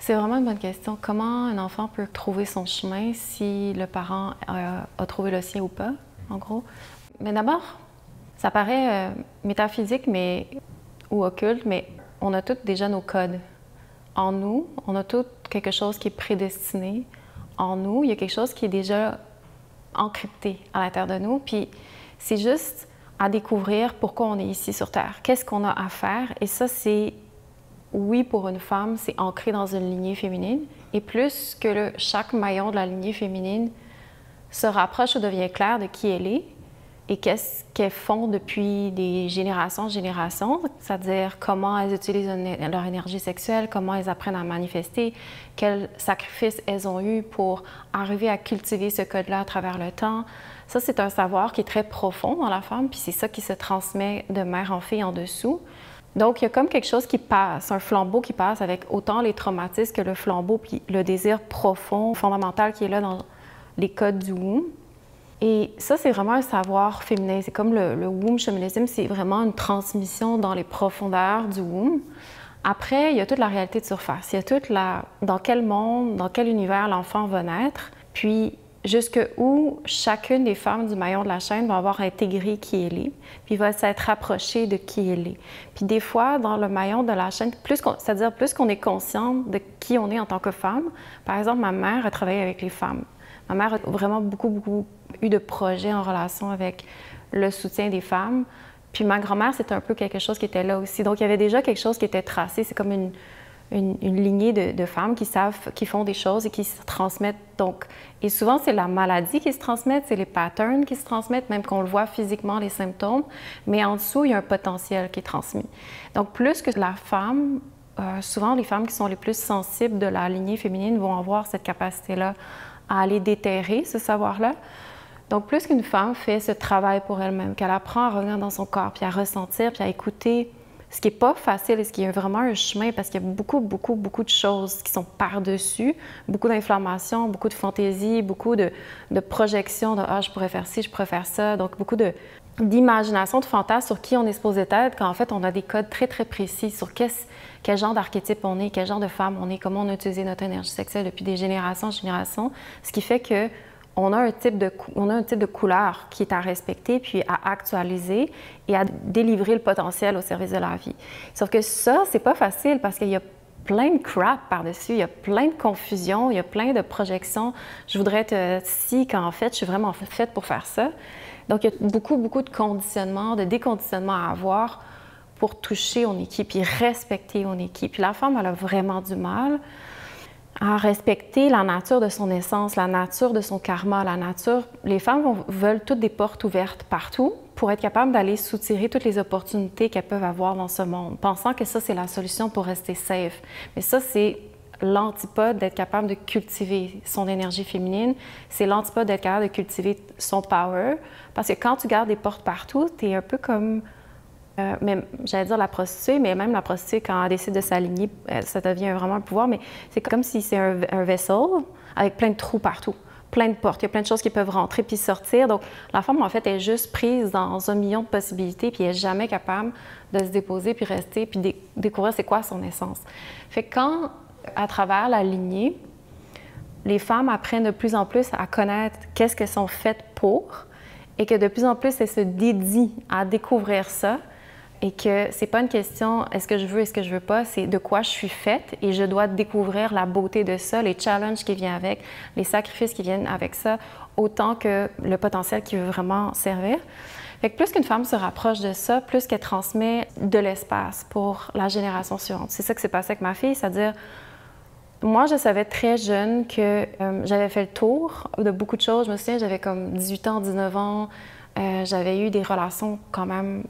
C'est vraiment une bonne question. Comment un enfant peut trouver son chemin si le parent a trouvé le sien ou pas, en gros? Mais d'abord, ça paraît métaphysique ou occulte, mais on a tous déjà nos codes. En nous, on a tous quelque chose qui est prédestiné. En nous, il y a quelque chose qui est déjà encrypté à l'intérieur de nous. Puis c'est juste à découvrir pourquoi on est ici sur Terre. Qu'est-ce qu'on a à faire? Et ça, c'est, oui, pour une femme, c'est ancré dans une lignée féminine. Et plus que chaque maillon de la lignée féminine se rapproche ou devient clair de qui elle est et qu'est-ce qu'elles font depuis des générations en générations, c'est-à-dire comment elles utilisent leur énergie sexuelle, comment elles apprennent à manifester, quels sacrifices elles ont eus pour arriver à cultiver ce code-là à travers le temps. Ça, c'est un savoir qui est très profond dans la femme, puis c'est ça qui se transmet de mère en fille en dessous. Donc, il y a comme quelque chose qui passe, un flambeau qui passe avec autant les traumatismes que le flambeau, puis le désir profond, fondamental qui est là dans les codes du womb. Et ça, c'est vraiment un savoir féminin. C'est comme le womb shamanism, c'est vraiment une transmission dans les profondeurs du womb. Après, il y a toute la réalité de surface. Il y a toute dans quel monde, dans quel univers l'enfant va naître, puis jusqu'où chacune des femmes du maillon de la chaîne va avoir intégré qui elle est, puis va s'être rapprochée de qui elle est. Puis des fois, dans le maillon de la chaîne, c'est-à-dire plus qu'on est consciente de qui on est en tant que femme. Par exemple, ma mère a travaillé avec les femmes. Ma mère a vraiment beaucoup eu de projets en relation avec le soutien des femmes. Puis ma grand-mère, c'était un peu quelque chose qui était là aussi. Donc, il y avait déjà quelque chose qui était tracé. C'est comme une lignée de femmes qui font des choses et qui se transmettent. Donc, et souvent, c'est la maladie qui se transmet, c'est les patterns qui se transmettent, même qu'on le voit physiquement, les symptômes. Mais en dessous, il y a un potentiel qui est transmis. Donc, plus que la femme, souvent, les femmes qui sont les plus sensibles de la lignée féminine vont avoir cette capacité-là à aller déterrer ce savoir-là. Donc, plus qu'une femme fait ce travail pour elle-même, qu'elle apprend à revenir dans son corps, puis à ressentir, puis à écouter, ce qui n'est pas facile et ce qui est vraiment un chemin, parce qu'il y a beaucoup de choses qui sont par-dessus, beaucoup d'inflammation, beaucoup de fantaisie, beaucoup de projections de « ah, je pourrais faire ci, je pourrais faire ça », donc beaucoup d'imagination, de fantasmes sur qui on est supposé être, quand en fait, on a des codes très précis sur quel genre d'archétype on est, quel genre de femme on est, comment on a utilisé notre énergie sexuelle depuis des générations en générations, ce qui fait que on a un type de couleur qui est à respecter, puis à actualiser et à délivrer le potentiel au service de la vie. Sauf que ça, c'est pas facile parce qu'il y a plein de crap par-dessus, il y a plein de confusion, il y a plein de projections. Je voudrais être ci quand en fait, je suis vraiment faite pour faire ça. Donc, il y a beaucoup de conditionnements, de déconditionnements à avoir pour toucher on équipe, puis respecter on équipe. Puis la femme, elle a vraiment du mal à respecter la nature de son essence, la nature de son karma, la nature. Les femmes veulent toutes des portes ouvertes partout pour être capables d'aller soutirer toutes les opportunités qu'elles peuvent avoir dans ce monde, pensant que ça, c'est la solution pour rester safe. Mais ça, c'est l'antipode d'être capable de cultiver son énergie féminine. C'est l'antipode d'être capable de cultiver son power. Parce que quand tu gardes des portes partout, tu es un peu comme... j'allais dire la prostituée, mais même la prostituée, quand elle décide de s'aligner, ça devient vraiment un pouvoir, mais c'est comme si c'est un vaisseau avec plein de trous partout, plein de portes, il y a plein de choses qui peuvent rentrer puis sortir. Donc, la femme, en fait, est juste prise dans un million de possibilités puis elle n'est jamais capable de se déposer puis rester puis découvrir c'est quoi son essence. Fait que quand, à travers la lignée, les femmes apprennent de plus en plus à connaître qu'est-ce qu'elles sont faites pour et que de plus en plus, elles se dédient à découvrir ça, et que c'est pas une question est-ce que je veux, est-ce que je veux pas, c'est de quoi je suis faite et je dois découvrir la beauté de ça, les challenges qui viennent avec, les sacrifices qui viennent avec ça, autant que le potentiel qui veut vraiment servir. Fait que plus qu'une femme se rapproche de ça, plus qu'elle transmet de l'espace pour la génération suivante. C'est ça qui s'est passé avec ma fille, c'est-à-dire moi, je savais très jeune que j'avais fait le tour de beaucoup de choses. Je me souviens, j'avais comme 18 ans, 19 ans, j'avais eu des relations quand même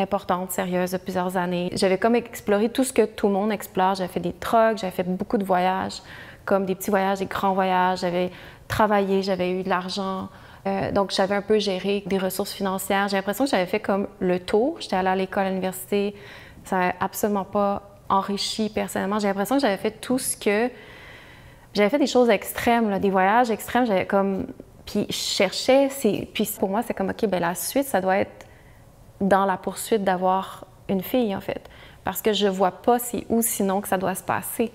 importante, sérieuse, de plusieurs années. J'avais comme exploré tout ce que tout le monde explore. J'avais fait des trucks, j'avais fait beaucoup de voyages, comme des petits voyages, des grands voyages. J'avais travaillé, j'avais eu de l'argent. Donc, j'avais un peu géré des ressources financières. J'ai l'impression que j'avais fait comme le tour. J'étais allée à l'école, à l'université. Ça n'avait absolument pas enrichi personnellement. J'ai l'impression que j'avais fait tout ce que... J'avais fait des choses extrêmes, là, des voyages extrêmes. J'avais comme... Puis je cherchais... Puis pour moi, c'est comme, OK, bien la suite, ça doit être dans la poursuite d'avoir une fille, en fait. Parce que je vois pas c'est où sinon que ça doit se passer.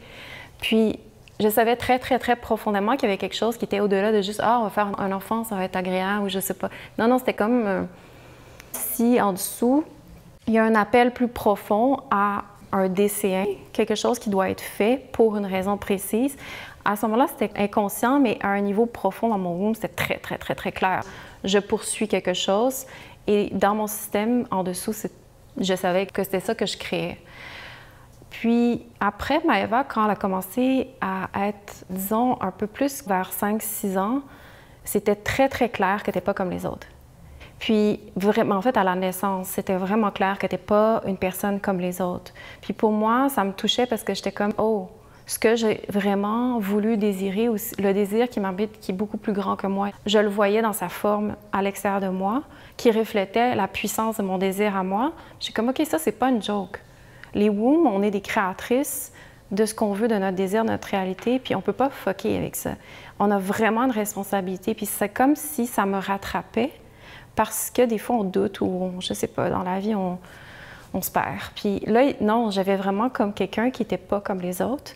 Puis, je savais très, très, très profondément qu'il y avait quelque chose qui était au-delà de juste « Ah, on va faire un enfant, ça va être agréable » ou je sais pas. Non, non, c'était comme si en dessous, il y a un appel plus profond à un DCA, quelque chose qui doit être fait pour une raison précise. À ce moment-là, c'était inconscient, mais à un niveau profond dans mon womb, c'était très, très, très, très clair. Je poursuis quelque chose et dans mon système, en dessous, je savais que c'était ça que je créais. Puis après, Maëva, quand elle a commencé à être, disons, un peu plus vers 5-6 ans, c'était très, très clair qu'elle n'était pas comme les autres. Puis vraiment, en fait, à la naissance, c'était vraiment clair qu'elle n'était pas une personne comme les autres. Puis pour moi, ça me touchait parce que j'étais comme « Oh, ce que j'ai vraiment voulu désirer, ou le désir qui m'habite, qui est beaucoup plus grand que moi, je le voyais dans sa forme à l'extérieur de moi, qui reflétait la puissance de mon désir à moi. J'ai comme « OK, ça, c'est pas une joke. Les wombs, on est des créatrices de ce qu'on veut, de notre désir, de notre réalité, puis on peut pas fucker avec ça. On a vraiment une responsabilité, puis c'est comme si ça me rattrapait, parce que des fois, on doute ou, je sais pas, dans la vie, on se perd. Puis là, non, j'avais vraiment comme quelqu'un qui n'était pas comme les autres.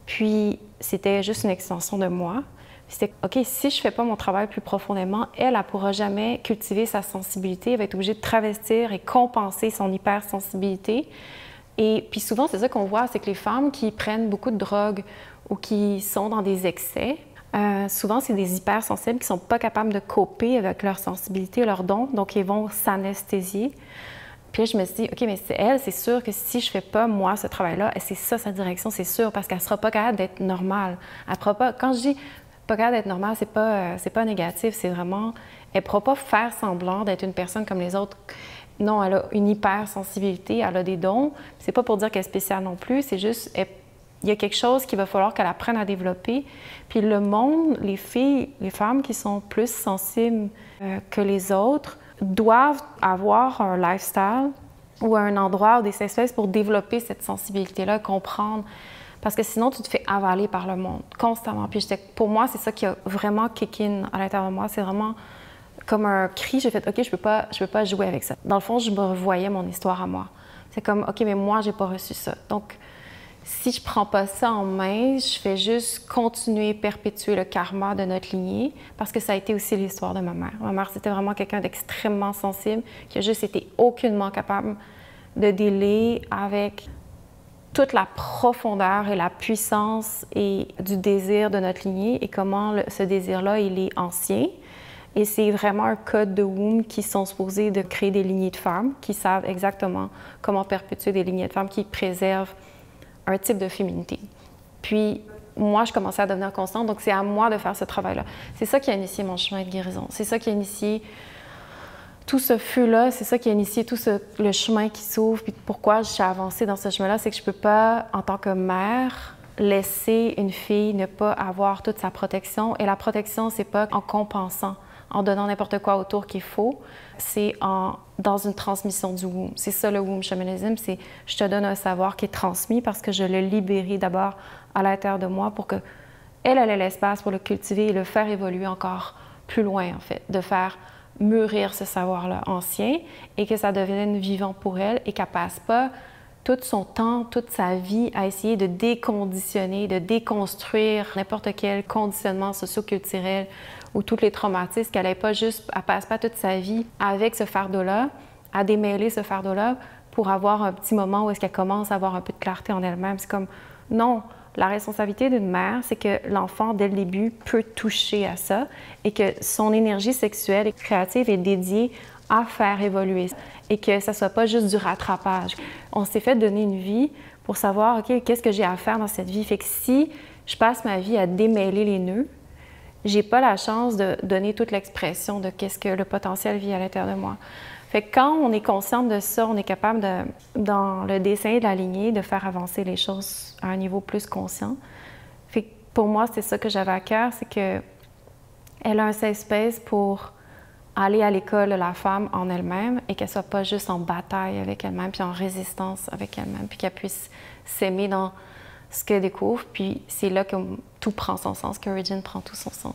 Puis c'était juste une extension de moi. C'était, OK, si je fais pas mon travail plus profondément, elle pourra jamais cultiver sa sensibilité. Elle va être obligée de travestir et compenser son hypersensibilité. Et puis souvent, c'est ça qu'on voit, c'est que les femmes qui prennent beaucoup de drogue ou qui sont dans des excès, souvent, c'est des hypersensibles qui ne sont pas capables de coper avec leur sensibilité, leurs dons, donc ils vont s'anesthésier. Puis là, je me suis dit, OK, mais c'est sûr que si je ne fais pas, moi, ce travail-là, c'est ça sa direction, c'est sûr, parce qu'elle ne sera pas capable d'être normale. Elle pourra pas, quand je dis pas capable d'être normale, c'est pas négatif, c'est vraiment, elle ne pourra pas faire semblant d'être une personne comme les autres. Non, elle a une hypersensibilité, elle a des dons. C'est pas pour dire qu'elle est spéciale non plus, c'est juste, il y a quelque chose qu'il va falloir qu'elle apprenne à développer. Puis le monde, les filles, les femmes qui sont plus sensibles que les autres doivent avoir un lifestyle ou un endroit ou des safe pour développer cette sensibilité-là, comprendre. Parce que sinon, tu te fais avaler par le monde constamment. Puis pour moi, c'est ça qui a vraiment kick-in à l'intérieur de moi. C'est vraiment comme un cri. J'ai fait, OK, je peux pas jouer avec ça. Dans le fond, je me revoyais mon histoire à moi. C'est comme, OK, mais moi, j'ai pas reçu ça. Donc, si je prends pas ça en main, je fais juste continuer, perpétuer le karma de notre lignée, parce que ça a été aussi l'histoire de ma mère. Ma mère, c'était vraiment quelqu'un d'extrêmement sensible, qui a juste été aucunement capable de dealer avec toute la profondeur et la puissance et du désir de notre lignée et comment ce désir-là, il est ancien. Et c'est vraiment un code de womb qui sont supposés de créer des lignées de femmes qui savent exactement comment perpétuer des lignées de femmes qui préservent un type de féminité. Puis, moi, je commençais à devenir constante, donc c'est à moi de faire ce travail-là. C'est ça qui a initié mon chemin de guérison. C'est ça qui a initié tout ce feu-là, c'est ça qui a initié tout le chemin qui s'ouvre. Puis pourquoi je suis avancée dans ce chemin-là, c'est que je ne peux pas, en tant que mère, laisser une fille ne pas avoir toute sa protection. Et la protection, c'est pas en compensant, en donnant n'importe quoi autour qu'il faut, c'est dans une transmission du womb. C'est ça le womb shamanism, c'est je te donne un savoir qui est transmis parce que je l'ai libéré d'abord à l'intérieur de moi pour que elle ait l'espace pour le cultiver et le faire évoluer encore plus loin, en fait, de faire mûrir ce savoir-là ancien et que ça devienne vivant pour elle et qu'elle passe pas tout son temps, toute sa vie à essayer de déconditionner, de déconstruire n'importe quel conditionnement socio-culturel ou tous les traumatismes, qu'elle passe pas toute sa vie avec ce fardeau-là, à démêler ce fardeau-là pour avoir un petit moment où est-ce qu'elle commence à avoir un peu de clarté en elle-même. C'est comme, non, la responsabilité d'une mère, c'est que l'enfant, dès le début, peut toucher à ça et que son énergie sexuelle et créative est dédiée à faire évoluer et que ça ne soit pas juste du rattrapage. On s'est fait donner une vie pour savoir, OK, qu'est-ce que j'ai à faire dans cette vie? Fait que si je passe ma vie à démêler les nœuds, j'ai pas la chance de donner toute l'expression de qu'est-ce que le potentiel vit à l'intérieur de moi. Fait que quand on est consciente de ça, on est capable de, dans le dessin de la lignée, de faire avancer les choses à un niveau plus conscient. Fait que pour moi, c'est ça que j'avais à cœur, c'est qu'elle a un safe space pour aller à l'école de la femme en elle-même et qu'elle soit pas juste en bataille avec elle-même, puis en résistance avec elle-même, puis qu'elle puisse s'aimer dans ce qu'elle découvre. Puis c'est là que tout prend son sens, que Origin prend tout son sens.